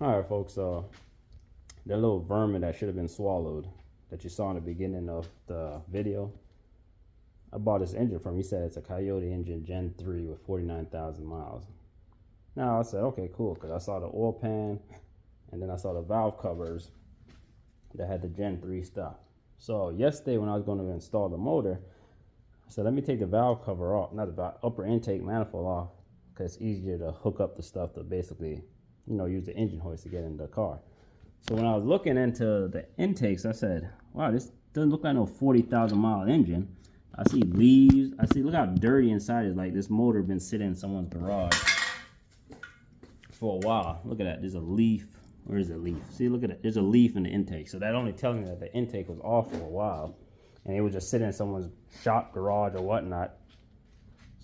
All right, folks. That little vermin that should have been swallowed that you saw in the beginning of the video, I bought this engine from him. He said it's a Coyote engine Gen 3 with 49,000 miles. Now I said, okay, cool, because I saw the oil pan and then I saw the valve covers that had the Gen 3 stuff. So yesterday when I was going to install the motor, I said, let me take the valve cover off, not the valve, upper intake manifold off, because it's easier to hook up the stuff to basically, use the engine hoist to get in the car. So when I was looking into the intakes, I said, wow, this doesn't look like no 40,000 mile engine. I see leaves. Look how dirty inside is. Like this motor been sitting in someone's garage for a while. Look at that. There's a leaf. Where is the leaf? See, look at it. There's a leaf in the intake. So that only tells me that the intake was off for a while. And it was just sitting in someone's shop, garage, or whatnot.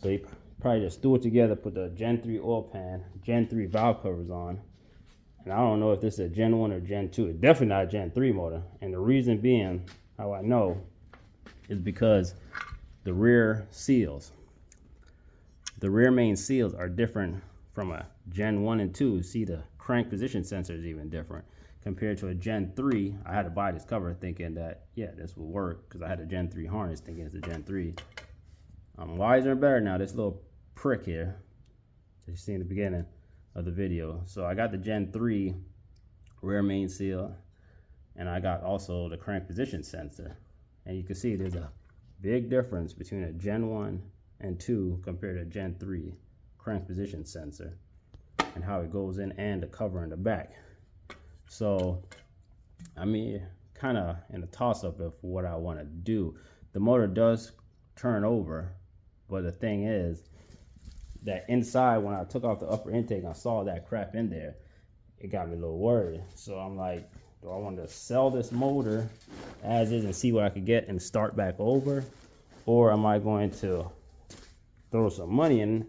So he probably just threw it together, put the Gen 3 oil pan, Gen 3 valve covers on. And I don't know if this is a Gen 1 or Gen 2. It's definitely not a Gen 3 motor. And the reason being, how I know, is because the rear seals. The rear main seals are different from a Gen 1 and 2. See, the crank position sensor is even different. Compared to a Gen 3, I had to buy this cover thinking that, yeah, this will work, because I had a Gen 3 harness thinking it's a Gen 3. I'm wiser and better now. This little prick here that you see in the beginning of the video. So I got the Gen 3 rear main seal, and I got also the crank position sensor. And you can see there's a big difference between a Gen 1 and 2 compared to Gen 3 crank position sensor, and how it goes in and the cover in the back. So I mean, kind of in a toss-up of what I want to do. The motor does turn over, but the thing is that inside, when I took off the upper intake and I saw that crap in there, it got me a little worried. So I'm like, do I want to sell this motor as is and see what I could get and start back over? Or am I going to throw some money in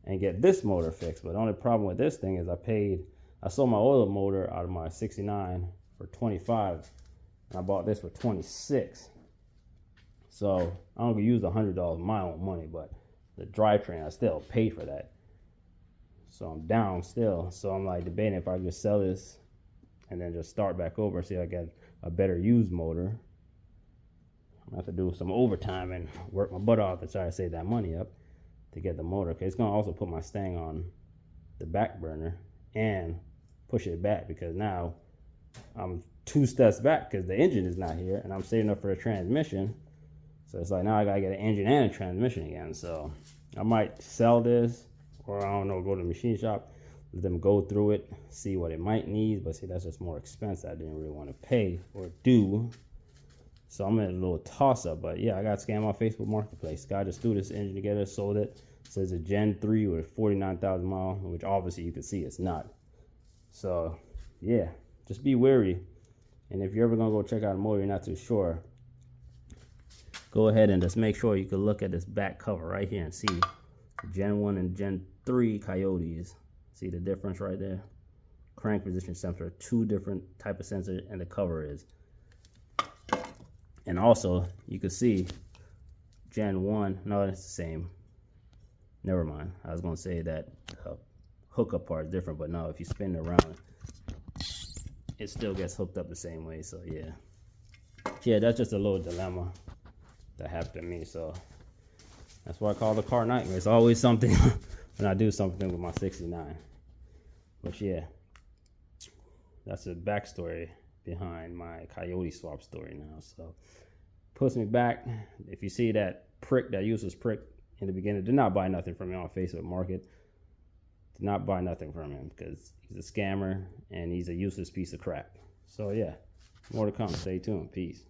and get this motor fixed? But the only problem with this thing is I sold my oil motor out of my 69 for 25, and I bought this for 26. So I'm gonna use $100 of my own money, but the drivetrain, I still paid for that. So I'm down still. So I'm like debating if I just sell this and then just start back over, see if I get a better used motor. I'm gonna have to do some overtime and work my butt off to try to save that money up to get the motor. Okay, it's gonna also put my Stang on the back burner and push it back, because now I'm 2 steps back because the engine is not here and I'm saving up for a transmission. So it's like now I gotta get an engine and a transmission again. So I might sell this, or I don't know, go to the machine shop, let them go through it, see what it might need. But see, that's just more expense I didn't really want to pay or do. So I'm in a little toss up. But yeah, I got scammed on Facebook Marketplace. Guy just threw this engine together, sold it. Says a Gen 3 with 49,000 miles, which obviously you can see it's not. So yeah, just be wary. And if you're ever gonna go check out a motor you're not too sure, go ahead and just make sure you can look at this back cover right here and see Gen 1 and Gen 3 Coyotes. See the difference right there? Crank position sensor, 2 different type of sensor, and the cover is. And also you can see Gen 1, no, it's the same. Never mind. I was gonna say that hookup part is different, but no, if you spin it around, it still gets hooked up the same way. So yeah, that's just a little dilemma that happened to me. So that's why I call the car nightmare. It's always something when I do something with my 69. But yeah, that's the backstory behind my Coyote swap story now. So puts me back. If you see that prick, that useless prick in the beginning, do not buy nothing from me on Facebook Market. Do not buy nothing from him, because he's a scammer and he's a useless piece of crap. So yeah, more to come. Stay tuned. Peace.